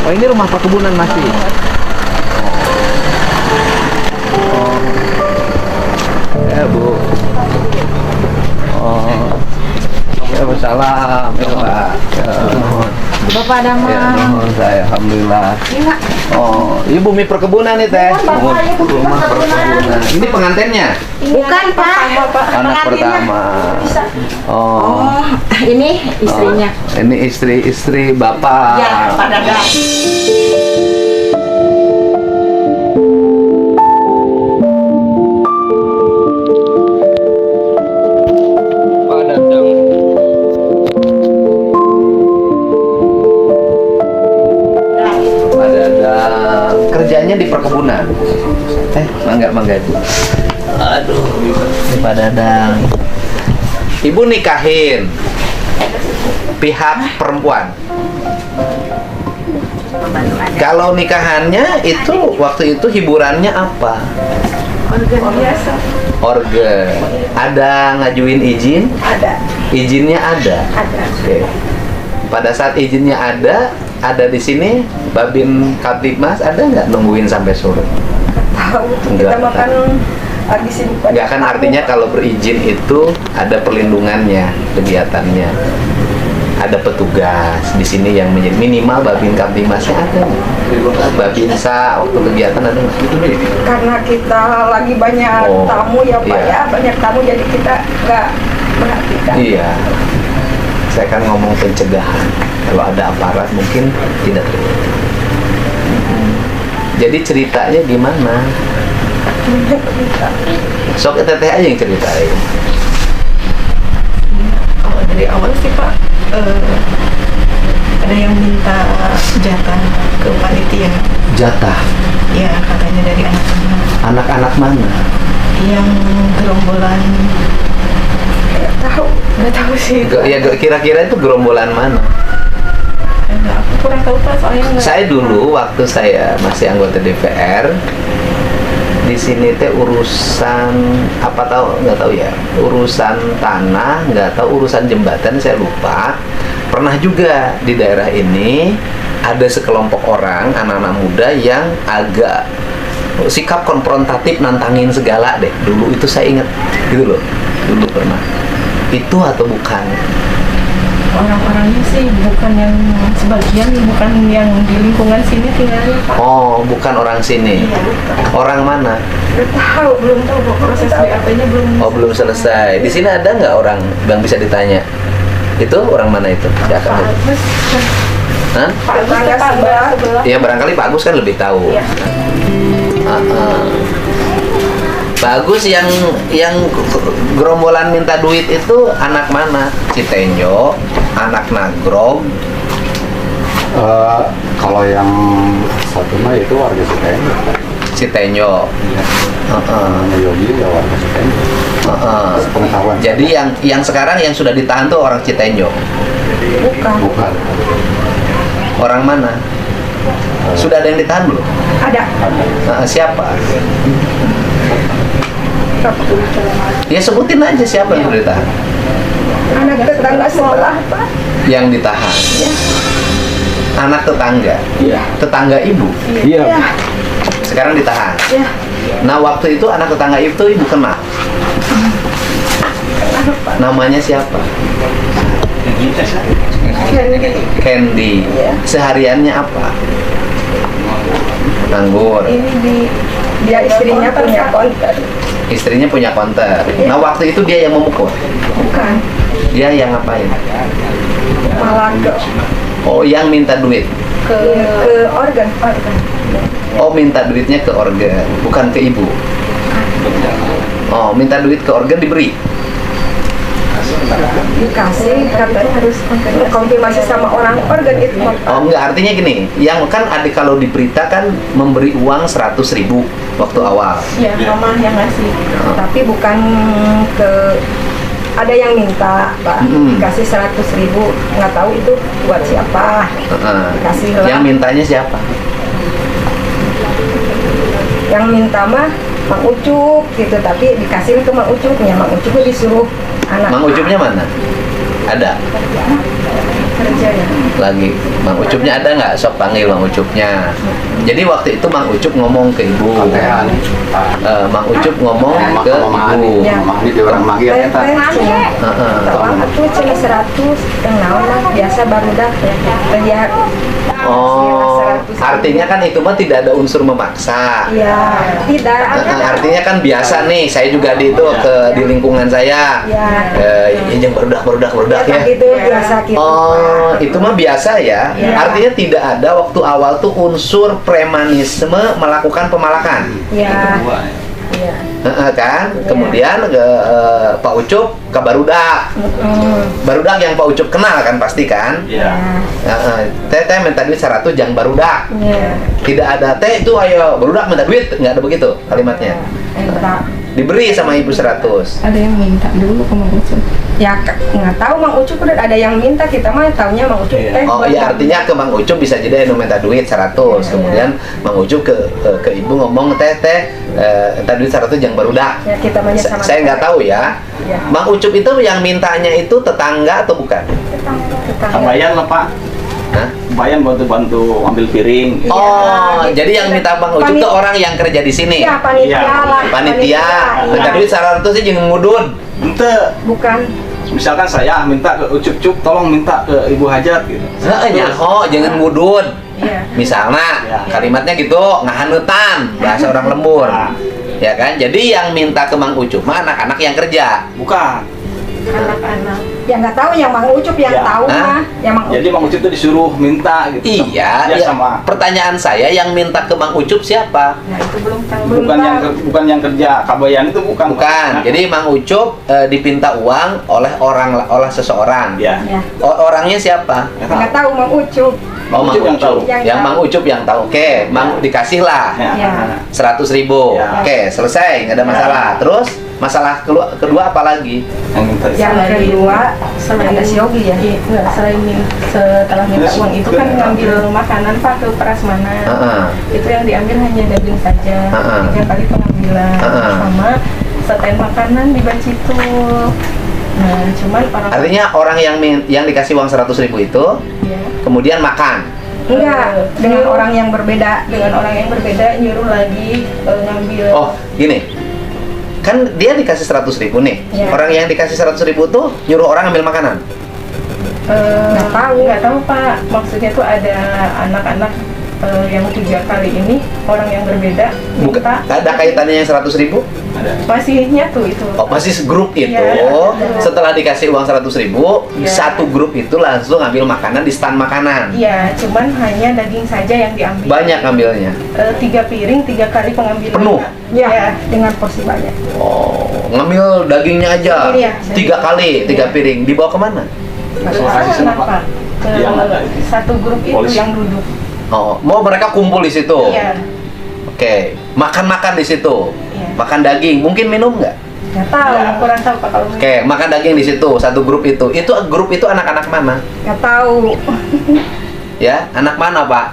Oh, ini rumah perkebunan masih. Oh. Ya, Bu. Oh. Ya, salam. Ya, Pak. Ya. Bapak ada mah. Ya, nuhun saya. Alhamdulillah. Iya. Oh, ini bumi perkebunan nih, Teh. Iya, Bapak, ini bumi Rumah perkebunan. perkebunan. Ini pengantennya? Bukan, Pak. Anak pertama. Oh. Oh, ini istrinya. Oh, ini istri Bapak. Ya, Pak Dadang. Pak Dadang. Pak Dadang. Kerjanya di perkebunan. Mangga Ibu. Aduh, ini Pak Dadang. Ibu nikahin pihak perempuan. Kalau nikahannya itu waktu itu hiburannya apa? Organ biasa. Organ. Ada ngajuin izin? Ada. Izinnya ada. Ada. Oke. Pada saat izinnya ada di sini Babin Kaptibmas ada nggak nungguin sampai sore? Tahu Enggak. kita makan lagi sibuk. Nggak kan artinya kalau berizin itu ada perlindungannya, kegiatannya. Ada petugas di sini yang menjadi minimal Babin Kaptibmasnya ada. Babinsa waktu kegiatan ada nggak? Karena kita lagi banyak Oh, tamu ya Pak iya. ya, banyak tamu jadi kita nggak perhatikan. Iya. Saya kan ngomong pencegahan. Kalau ada aparat mungkin tidak terjadi. Jadi ceritanya gimana? Sok teteh aja yang ceritain. Kalau dari awal sih Pak, ada yang minta jatah ke panitia. Jatah. Ya katanya dari anak-anak Anak-anak mana? yang gerombolan. Nggak tahu sih. Ya kira-kira itu gerombolan mana? Aku kurang tahu Pak soalnya nggak. Saya dulu waktu saya masih anggota DPR di sini teh urusan apa tahu nggak tahu ya, urusan tanah nggak tahu, urusan jembatan saya lupa. Pernah juga di daerah ini ada sekelompok orang anak-anak muda yang agak sikap konfrontatif, nantangin segala deh. Dulu itu saya ingat gitu loh, dulu pernah. Itu atau bukan? Orang-orangnya sih bukan yang sebagian, bukan yang di lingkungan sini tinggalnya Pak. Oh, bukan orang sini. Iya, bukan. Orang mana? Nggak tahu, belum tahu Bu. Proses BAP-nya belum. Oh, belum selesai. Di sini ada nggak orang yang bisa ditanya? Itu orang mana itu? Ya, Pak kan? Agus. Hah? Pak Agus tetangga sebelah. Ya barangkali Pak Agus kan lebih tahu. Iya. Pak Agus yang gerombolan minta duit itu anak mana? Citenyo, anak Nagrog. Kalau yang satu mah itu warga Citenyo. Citenyo. Iya. Namanya Yogi ya warga Citenyo. Pengetahuan. Jadi yang sekarang yang sudah ditahan tuh orang Citenyo. Bukan. Bukan. Orang mana? Sudah ada yang ditahan belum? Ada. Siapa? Ya sebutin aja siapa yang sudah ditahan. Anak tetangga sebelah Pak. Yang ditahan. Anak tetangga. Iya. Tetangga ibu. Iya. Ya. Sekarang ditahan. Ya. Nah waktu itu anak tetangga itu ibu kenal. Namanya siapa? Candy. Sehariannya apa? Nganggur. Ini dia istrinya punya konter. Istrinya punya konter. Nah waktu itu dia yang memukul. Bukan. Dia yang ngapain? Malah ke Oh, yang minta duit. organ. Oh, minta duitnya ke organ, bukan ke ibu. Oh, minta duit ke organ diberi. Dikasih katanya harus konfirmasi sama orang organ itu. Oh, enggak, artinya gini, yang kan ada kalau di berita kan memberi uang 100.000 waktu awal. Ya, mama yang ngasih. Tapi bukan ke ada yang minta Pak, dikasih 100.000, nggak tahu itu buat siapa. Dikasih lah. Yang mintanya siapa? Yang minta mah Mang Ucup gitu, tapi dikasih ke Mang Ucupnya. Mang Ucupnya disuruh anak. Mang Ucupnya mana? Ada? kerja ya. Lagi. Mang Ucupnya ada nggak? Sok panggil Mang Ucupnya. Jadi waktu itu Mang Ucup ngomong ke ibu. Mang Ucup ngomong ke ibu. Mama ini dia orang manggil Teh eta. tawang atuh cina 100 yang naon mah biasa barudak ya. Teh dia Oh, 100. artinya kan itu mah tidak ada unsur memaksa. Iya, tidak ada. Artinya kan biasa nih, saya juga di itu di lingkungan saya. Ya. Yang berudak ya. Gitu biasa gitu. Oh, itu mah biasa ya. Iya. Artinya tidak ada waktu awal tuh unsur premanisme melakukan pemalakan. Iya. Iya. Kan? Kemudian Pak Ucup ke barudak. Barudak yang Pak Ucup kenal kan pasti kan? Iya. Teh minta duit 100 jang barudak. Iya. Tidak ada teh itu ayo barudak minta duit, nggak ada begitu kalimatnya. Entah. Diberi sama ibu 100. Ada yang minta dulu ke Mang Ucup. Ya nggak tahu Mang Ucup udah ada yang minta, kita mah taunya Mang Ucup Iya. Oh iya, artinya ke Mang Ucup bisa jadi yang minta duit 100. Kemudian Mang Ucup ke ibu ngomong teh minta duit 100 jang barudak. Ya kita mah sama. Saya nggak tahu ya. Ya. Mang Ucup itu yang mintanya itu tetangga atau bukan? Tetangga. Tambayan lah Pak. Hah? Bayan bantu ambil piring. Iya, Oh, gitu. jadi yang minta Mang Ucup tuh orang yang kerja di sini. Iya, panitia Iya. lah. Panitia. Minta Iya. duit 100 sih jangan ngudun. Ente, Bukan. misalkan saya minta ke Ucup-Cup, tolong minta ke Ibu Hajat gitu. Nyaho, jangan ngudun. Iya. Misalnya Ya. kalimatnya gitu ngahanutan bahasa orang lembur. Nah. Ya kan? Jadi yang minta ke Mang Ucup mah anak-anak yang kerja. Bukan. Anak-anak. Ya nggak tahu yang Mang Ucup yang Ya. tahu Hah? mah. Yang Mang Jadi Mang Ucup itu disuruh minta gitu. Iya, Dia iya. sama. Pertanyaan saya yang minta ke Mang Ucup siapa? Nah itu belum tahu. Bukan yang kerja kabayan itu bukan. Bukan. Nah, Jadi Mang Ucup dipinta uang oleh seseorang. ya. Ya. Orangnya siapa? Nggak tahu Mang Ucup. Oh, Mang Ucup yang tahu. Ucup. Yang Mang Ucup yang tahu. Oke, Mang dikasih lah Ya. Ya. 100.000. Ya. Oke, selesai, nggak ada masalah. Terus masalah kedua apa lagi? Yang minta Yang kedua Selain ada si Yogi ya. Iya, enggak, selain setelah minta uang itu kan ngambil makanan Pak ke prasmanan. Heeh. Itu yang diambil hanya daging saja. Heeh. 3 kali pengambilan Heeh. sama setel makanan di Bacitu. Nah, cuman orang Artinya orang yang dikasih uang 100.000 itu ya, kemudian makan. Enggak, dengan orang yang berbeda. dengan orang yang berbeda nyuruh lagi ngambil. Oh, gini. Kan dia dikasih 100.000 nih. Ya. Orang yang dikasih 100.000 tuh nyuruh orang ambil makanan. Nggak tahu. Nggak tahu Pak. Maksudnya tuh ada anak-anak yang 3 kali ini orang yang berbeda Bukan, minta. ada kaitannya yang 100.000? ada. Masih nyatu itu. Oh, masih grup itu. Iya. Setelah dikasih uang 100.000, Iya. satu grup itu langsung ambil makanan di stand makanan. Iya, cuman hanya daging saja yang diambil. Banyak ambilnya. 3 piring, 3 kali pengambilan. Penuh? Pak. Ya, Ya. dengan porsi banyak. Oh, ngambil dagingnya aja. Iya. 3 kali, 3 Iya. piring. Dibawa kemana? Langsung kasih sama Kenapa? Pak. Ke Yang ada itu. satu grup itu Polisi. yang duduk. Oh, mau mereka kumpul di situ. Iya. Oke, makan-makan di situ. Iya. Makan daging, mungkin minum nggak? Nggak tahu. Ya, kurang tahu Pak kalau. Oke, makan daging di situ, satu grup itu. Itu grup itu anak-anak mana? Nggak tahu. Ya, anak mana, Pak?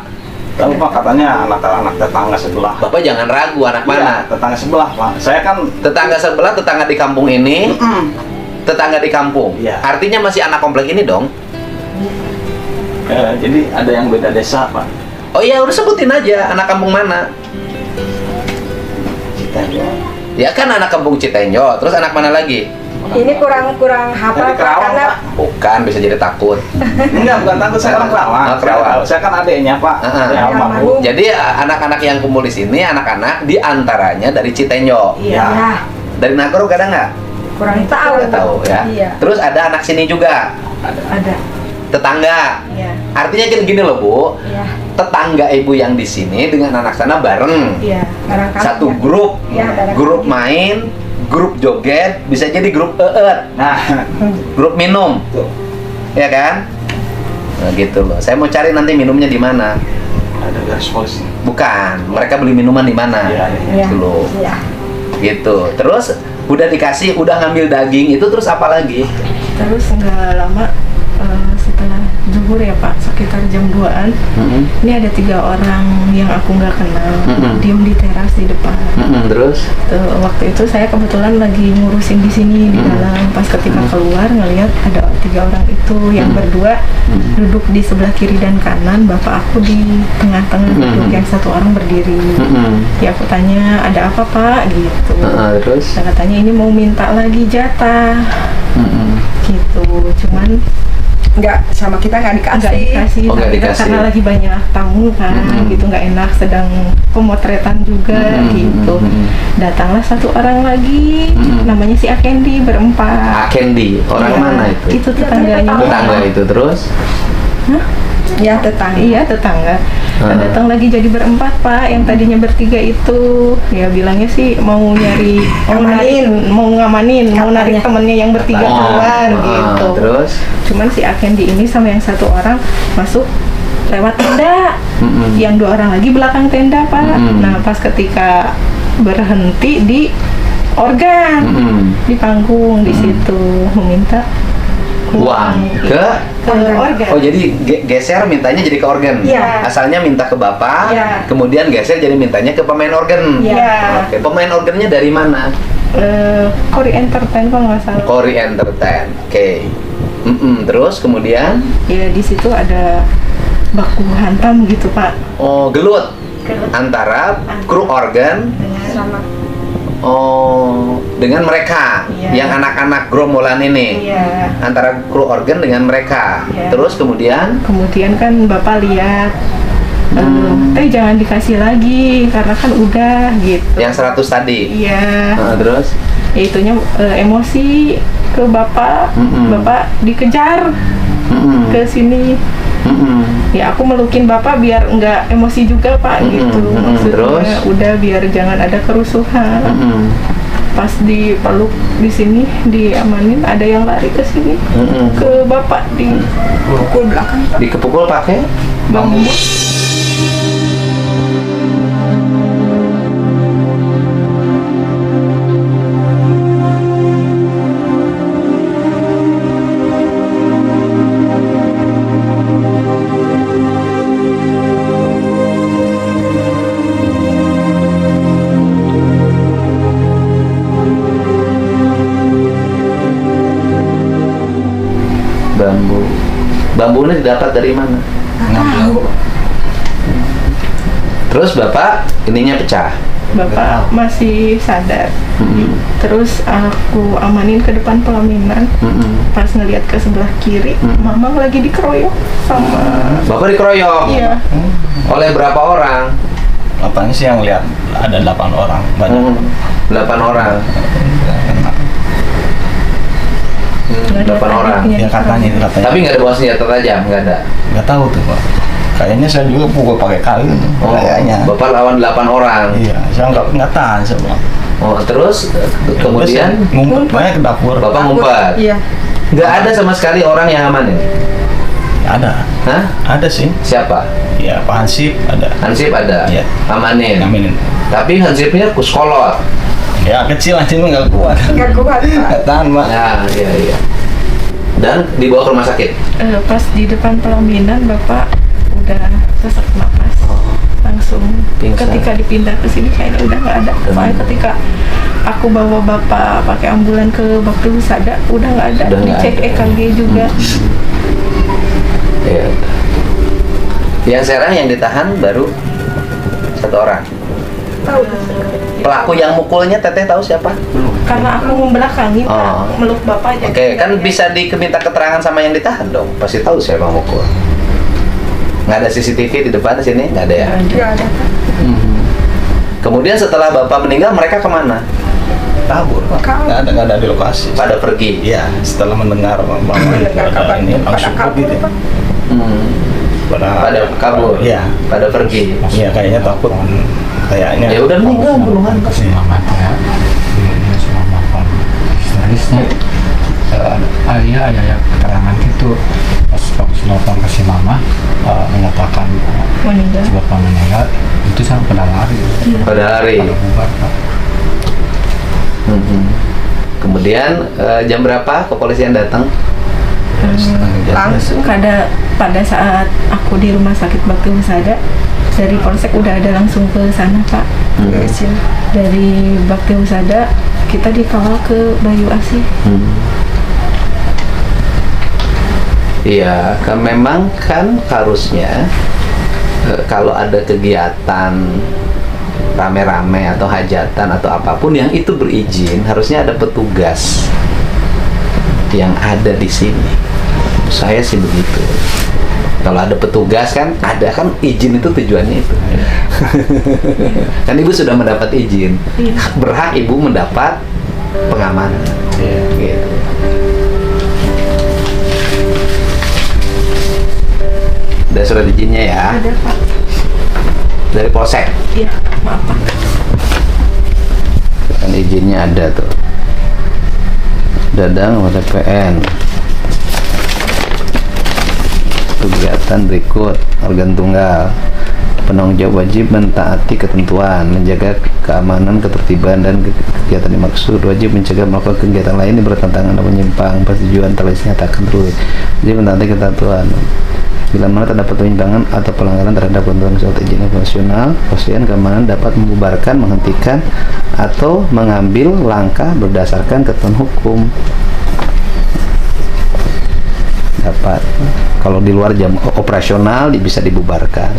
Tahu Pak, katanya anak-anak tetangga sebelah. Bapak jangan ragu anak mana. Iya, tetangga sebelah Pak. Saya kan Tetangga sebelah, tetangga di kampung ini, tetangga di kampung. Iya. Artinya masih anak komplek ini dong. jadi ada yang beda desa Pak. Oh iya, udah sebutin aja anak kampung mana. Citenjo. Ya kan anak kampung Citenjo, terus anak mana lagi? Ini kurang hafal Dari Kerawang, karena Pak. Bukan, bisa jadi takut. Enggak, bukan takut, saya orang Kerawang. Oh, Kerawang. Saya kan adiknya Pak. Heeh. Saya Yang almarhum. almarhum. Jadi anak-anak yang kumpul di sini, anak-anak diantaranya dari Citenjo. Iya. ya Dari Nagoro ada nggak? kurang tahu. Nggak tahu ya. Iya. Terus ada anak sini juga, Ada. tetangga. Iya. Artinya kan gini loh Bu, Iya. tetangga ibu yang di sini dengan anak sana bareng. Iya. Barangkali Satu ya. grup, Iya, barangkali. grup main, grup joget, bisa jadi grup Nah, grup minum, tuh. ya kan? Nah, gitu loh. Saya mau cari nanti minumnya di mana. Ada garis polisi. Bukan, mereka beli minuman di mana? Iya, Iya. Gitu loh. Iya. Gitu. Terus udah dikasih, udah ngambil daging itu terus apa lagi? Terus nggak lama setelah zuhur ya Pak, sekitar jam 2-an. Ini ada 3 orang yang aku nggak kenal, diem di teras di depan. Terus? Tuh, waktu itu saya kebetulan lagi ngurusin di sini di dalam. Pas ketika keluar ngelihat ada 3 orang itu yang berdua duduk di sebelah kiri dan kanan, bapak aku di tengah-tengah duduk, yang 1 orang berdiri. Ya aku tanya, ada apa Pak? Gitu. Terus? Nah, katanya ini mau minta lagi jatah. Gitu, cuman Nggak, sama kita nggak dikasih. Oh, nggak tapi dikasih. karena lagi banyak tamu kan, gitu nggak enak, sedang pemotretan juga gitu. Datanglah 1 orang lagi, namanya si Akendi, berempat. Akendi, orang Iya, mana itu? Itu tetangganya. Tetangga itu, terus? Ya tetangga. Iya, tetangga. Nah, datang lagi jadi berempat Pak, yang tadinya bertiga itu ya bilangnya sih mau nyari, mau ngamanin, mau narik temennya yang bertiga keluar gitu. Terus? Cuman si Akendi ini sama yang 1 orang masuk lewat tenda, yang 2 orang lagi belakang tenda Pak. Nah pas ketika berhenti di organ, di panggung di situ meminta Uang ke organ. Oh, jadi geser mintanya jadi ke organ. Iya. Asalnya minta ke bapak, Iya. kemudian geser jadi mintanya ke pemain organ. Iya. Oke, pemain organnya dari mana? Kori Entertain kalau nggak salah. Kori Entertain. Oke. Terus kemudian? Ya di situ ada baku hantam gitu Pak. Oh, gelut antara kru organ. Sama. Oh, dengan mereka Iya. yang anak-anak gerombolan ini. Iya. Antara kru organ dengan mereka. Iya. Terus kemudian? Kemudian kan bapak lihat, jangan dikasih lagi karena kan udah gitu. Yang 100 tadi. Iya. Terus? Ya itunya emosi ke bapak, bapak dikejar ke sini. Ya aku melukin bapak biar nggak emosi juga Pak gitu. Maksudnya Terus? udah biar jangan ada kerusuhan. Pas dipeluk di sini diamanin, ada yang lari ke sini ke bapak di Pukul belakang. Dikepukul pakai bambu. Bambunya didapat dari mana? Tahu. Terus bapak ininya pecah. Bapak masih sadar. Terus aku amanin ke depan pelaminan. Pas ngeliat ke sebelah kiri, Mamang lagi dikeroyok sama. Bapak dikeroyok? Iya. Oleh berapa orang? Apanya sih yang lihat ada 8 orang banyak. 8 orang. 8 orang. Ya katanya. Tapi nggak ada bawa senjata tajam, nggak ada. Nggak tahu tuh Pak. Kayaknya saya juga pukul pakai kayu tuh. Kayaknya. Bapak lawan 8 orang. Iya, saya nggak tahan saya. Oh, terus kemudian ngumpet banyak ke dapur. Bapak ngumpet. Iya. Nggak ada sama sekali orang yang amanin. Ada. Hah? Ada sih. Siapa? Ya Pak Hansip ada. Hansip ada. Iya. Amanin. Aminin. Tapi Hansipnya kuskolot. Ya kecil aja nggak kuat. Nggak kuat Pak. Nggak tahan Pak. Nah, iya. Dan dibawa ke rumah sakit. Pas di depan pelaminan Bapak udah sesak napas. Langsung Pingsan. ketika dipindah ke sini kayaknya udah nggak ada. Soalnya ketika aku bawa bapak pakai ambulan ke Bakti Husada udah nggak ada. Udah nggak Dicek ada. EKG juga. Iya. Yang sekarang yang ditahan baru 1 orang. Tahu. Pelaku yang mukulnya teteh tahu siapa? Karena aku membelakangi Pak, Oh. meluk bapak aja. Oke, kan bisa diminta keterangan sama yang ditahan dong. Pasti tahu siapa yang mukul. Nggak ada CCTV di depan sini? Nggak ada ya? Nggak ada. Kemudian setelah bapak meninggal, mereka kemana? Kabur Pak. Nggak ada di lokasi. Pada pergi. Iya, setelah mendengar bahwa itu ada ini langsung pergi deh. Pada kabur. Iya. Pada pergi. Iya kayaknya takut. Kayaknya. Ya udah meninggal puluhan. Selamat ya. Selamat historisnya. Ayah keterangan itu pas lapor ke si mama menyatakan Meninggal. bapak meninggal itu sampai pada lari. Pada hari. Pada bubar Pak. Kemudian jam berapa kepolisian datang? langsung. Pada saat aku di rumah sakit Bakti Husada, dari Polsek udah ada langsung ke sana Pak. Dari Bakti Husada kita dikawal ke Bayu Asih. Iya, kan memang kan harusnya kalau ada kegiatan rame-rame atau hajatan atau apapun yang itu berizin, harusnya ada petugas yang ada di sini. Saya sih begitu. Kalau ada petugas kan izin itu tujuannya itu. Kan ibu sudah mendapat izin, berhak ibu mendapat pengamanan. Gitu. Ada surat izinnya ya? Ada Pak. Dari Polsek? Iya, maaf Pak. Kan izinnya ada tuh. Dadang OTPN. Kegiatan berikut: organ tunggal, penanggung jawab wajib mentaati ketentuan, menjaga keamanan, ketertiban, dan kegiatan dimaksud, wajib mencegah melakukan kegiatan lain yang bertentangan atau menyimpang, persetujuan telah dinyatakan tertulis, wajib mentaati ketentuan. Bila mana terdapat penyimpangan atau pelanggaran terhadap ketentuan surat izin operasional, kepastian keamanan dapat membubarkan, menghentikan, atau mengambil langkah berdasarkan ketentuan hukum. Dapat, kalau di luar jam operasional bisa dibubarkan.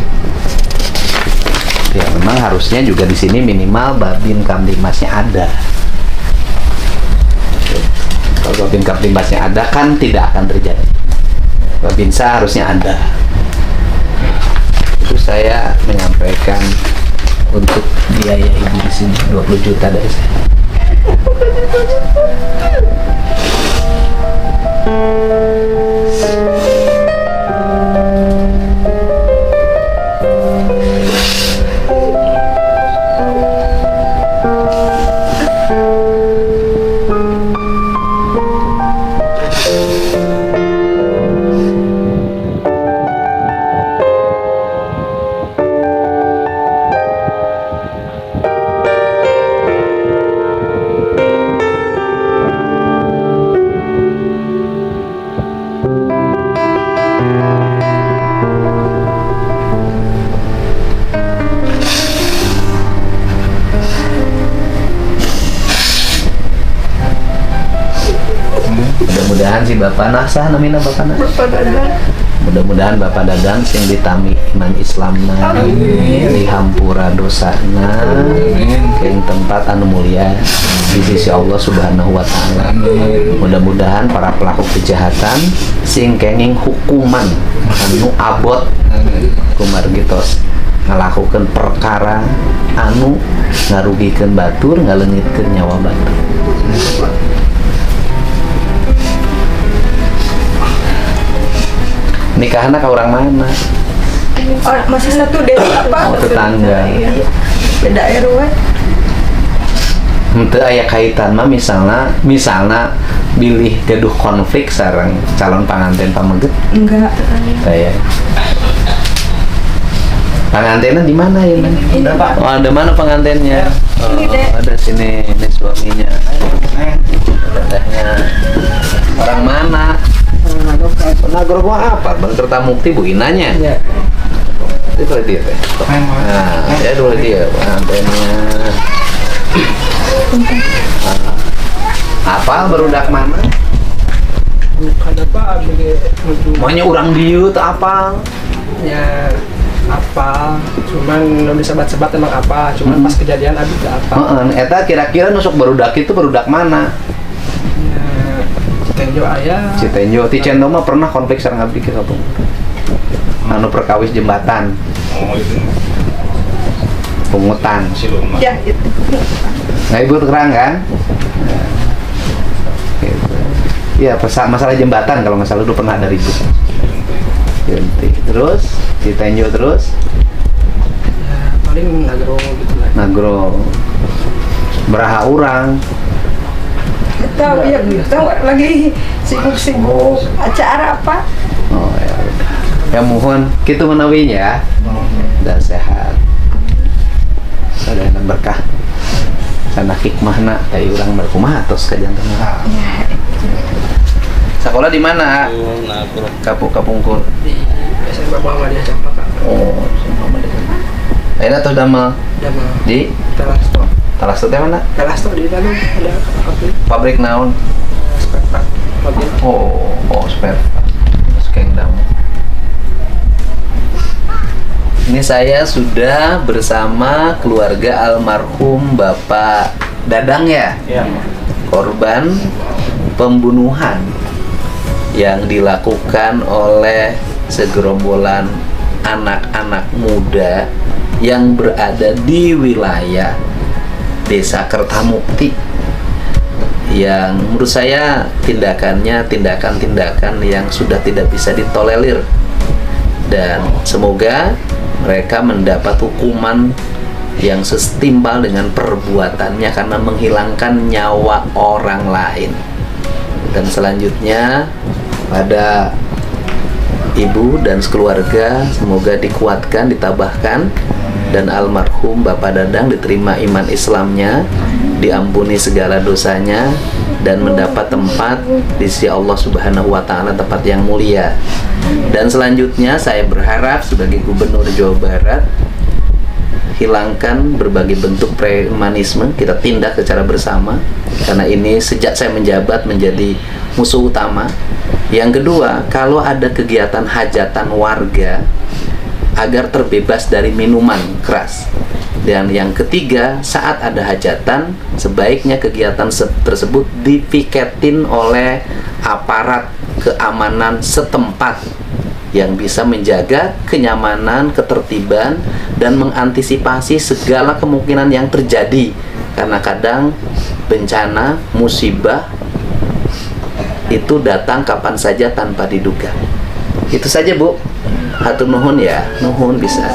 Ya memang harusnya juga di sini minimal Babin Kamtibmasnya ada. Kalau Babin Kamtibmasnya ada kan tidak akan terjadi. Babinsa harusnya ada. Itu saya menyampaikan untuk biaya ibu di sini 20 juta dari saya. Mudah-mudahan si Bapak Nasa namina Bapak Nasa. Mudah-mudahan Bapak Dadang sing ditami iman Islamna, dihampura dosana, keng tempat anu mulia di sisi Allah Subhanahu wa taala. Mudah-mudahan para pelaku kejahatan sing kenging hukuman anu abot kumargitos ngalakukeun perkara anu ngarugikeun batur, ngaleungitkeun nyawa batur. Nikahna ka urang mana? Oh, masih satu desa Pak. Oh, tetangga. Beda RW. Henteu aya kaitan mah misalna bilih gaduh konflik sareng calon panganten pameget. Enggak. Saya. Pengantinnya di mana ya? Pak. Oh, ada mana pengantinnya? Oh, Ini, Dek. ada sini, ini suaminya. Dadahnya. Orang mana? Nagro gua apa? Bang Kertamukti Bu Inanya. Iya. Itu dia teh. Nah, ya dulu dia pengantinnya. Apa berudak mana? Ada apa? Maunya orang dieu teu apal. Ya apa? Cuman udah sebat-sebat emang apa? Cuman pas kejadian abi gak apa? Heeh, eta kira-kira nusuk berudak itu berudak mana? Ya Citenjo ayah. Citenjo, ti Cendo mah pernah konflik sareng abdi ke kampung. Anu perkawis jembatan. Pungutan. Ya, itu. Nah, ibu terang kan? Gitu. Iya, masalah jembatan kalau nggak salah dulu pernah ada ribut. Ganti. Terus, Citenjo terus. Ya paling nagro gitu lah. Nagro. Beraha urang. Tahu ya, tahu lagi sibuk-sibuk acara apa? Oh ya udah. Ya mohon kita menawinya ya. Dan sehat. Sadayana berkah. Sana hikmahna dari urang berkumaha tos ka janten. Sekolah di mana? Kapungkur. Di SMA Muhammadiyah Campak, Kak. Oh, akhirnya tuh damel Damel di Telasto. Talasto teh mana? Telasto di Bandung ada pabrik Pabrik naon? spare part mobil. Oh, spare part. Terus kayak damel. Ini saya sudah bersama keluarga almarhum Bapak Dadang ya? Iya. Korban pembunuhan yang dilakukan oleh segerombolan anak-anak muda yang berada di wilayah Desa Kertamukti, yang menurut saya tindakannya tindakan-tindakan yang sudah tidak bisa ditolerir, dan semoga mereka mendapat hukuman yang setimpal dengan perbuatannya karena menghilangkan nyawa orang lain. Dan selanjutnya pada ibu dan sekeluarga semoga dikuatkan, ditabahkan, dan almarhum Bapak Dadang diterima iman Islamnya, diampuni segala dosanya, dan mendapat tempat di sisi Allah Subhanahu wa Ta'ala, tempat yang mulia. Dan selanjutnya saya berharap sebagai Gubernur Jawa Barat, hilangkan berbagai bentuk premanisme, kita tindak secara bersama, karena ini sejak saya menjabat menjadi musuh utama. Yang kedua, kalau ada kegiatan hajatan warga, agar terbebas dari minuman keras. Dan yang ketiga, saat ada hajatan, sebaiknya kegiatan tersebut dipiketin oleh aparat keamanan setempat yang bisa menjaga kenyamanan, ketertiban, dan mengantisipasi segala kemungkinan yang terjadi. Karena kadang bencana, musibah itu datang kapan saja tanpa diduga. Itu saja, Bu. Hatur nuhun ya, nuhun bisa.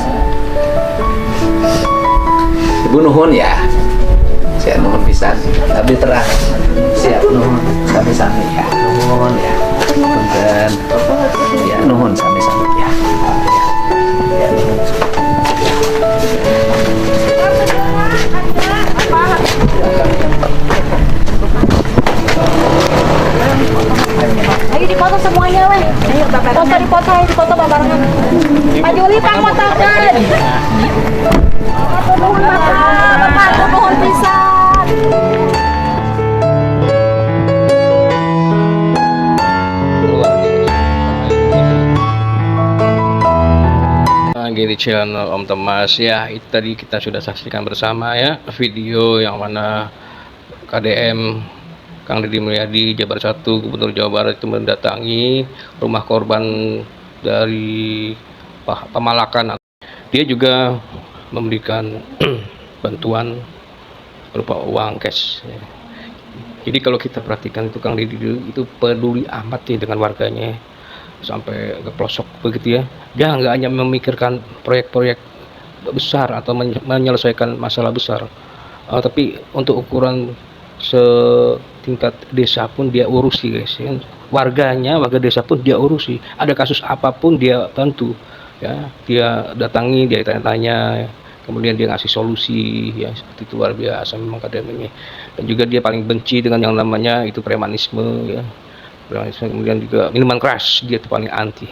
Ibu nuhun ya. Siap nuhun pisan. Abdi terang. Siap nuhun sami-sami ya. Nuhun ya. Punten. Ya nuhun sami-sami ya. Ya nuhun. Ayo dipoto semuanya weh. Ayo dipoto barengan. Pak Juli Pak motokan. Matur nuhun Bapak. Matur nuhun pisan. Lagi di channel Om Temas ya, itu tadi kita sudah saksikan bersama ya video yang mana KDM Kang Deddy Mulyadi Jabar 1 Gubernur Jawa Barat itu mendatangi rumah korban dari Pamalakan. Dia juga memberikan bantuan berupa uang cash. Jadi kalau kita perhatikan itu Kang Deddy itu peduli amat ya dengan warganya, sampai ke pelosok begitu ya. Dia nggak hanya memikirkan proyek-proyek besar atau menyelesaikan masalah besar, tapi untuk ukuran setingkat desa pun dia urusi guys ya. Warga desa pun dia urusi, ada kasus apapun dia bantu ya, dia datangi, dia tanya-tanya, kemudian dia ngasih solusi ya, seperti itu luar biasa memang KDM ini. Dan juga dia paling benci dengan yang namanya itu premanisme ya, kemudian juga minuman keras dia itu paling anti.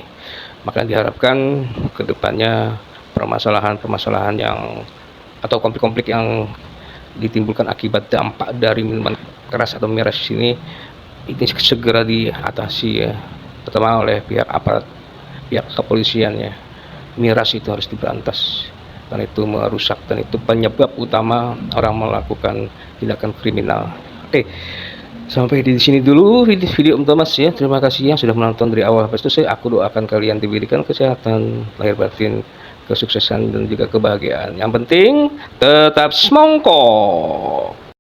Maka diharapkan kedepannya permasalahan-permasalahan yang atau konflik-konflik yang ditimbulkan akibat dampak dari minuman keras atau miras ini segera diatasi ya, terutama oleh pihak aparat, pihak kepolisian ya. Miras itu harus diberantas dan itu merusak, dan itu penyebab utama orang melakukan tindakan kriminal. Oke, sampai di sini dulu video Om Thomas ya. Terima kasih yang sudah menonton dari awal sampai selesai. Aku doakan kalian diberikan kesehatan lahir batin, kesuksesan, dan juga kebahagiaan. Yang penting tetap semongko.